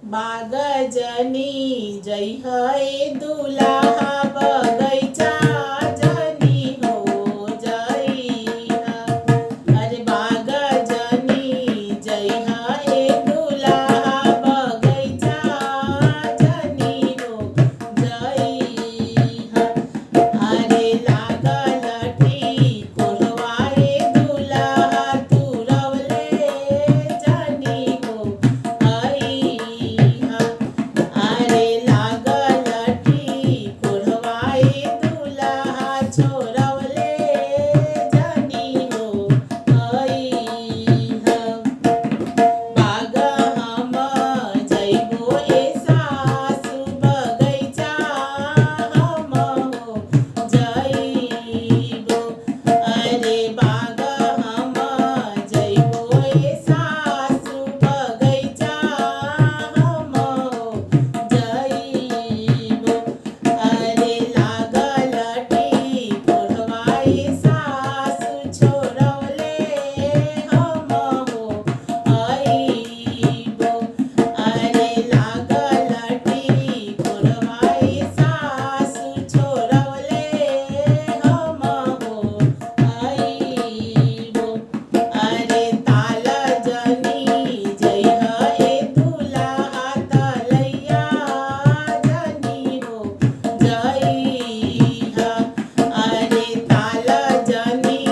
बागजनी जई है दुल्हा बगैचा जनी हो जई है। अरे बागजनी जई है दुल्हा बगैचा जनी हो जई है। अरे लागल टिकोलवाए दुल्हा तुरवले जनी हो आई है। अरे लागल टिकोलवाए दुल्हा छोरवले जनी हो आई है। बाग हम जइबो ए सासु बगैचा हम हो जइबो। अरे बाग हम जइबो ए सासु बगैचा हम हो जइबो। अरे लागल टिकोलवाए सासु छोरवले हम हो आइबो। अरे लागल टिकोलवाए सासु छोरवले हम हो आइबो। अरे ताल जनी जई है दुल्हा तलैया जनी हो जई है। अरे ताल जनी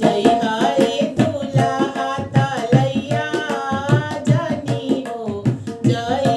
जई है दुल्हा तलैया जनी हो जई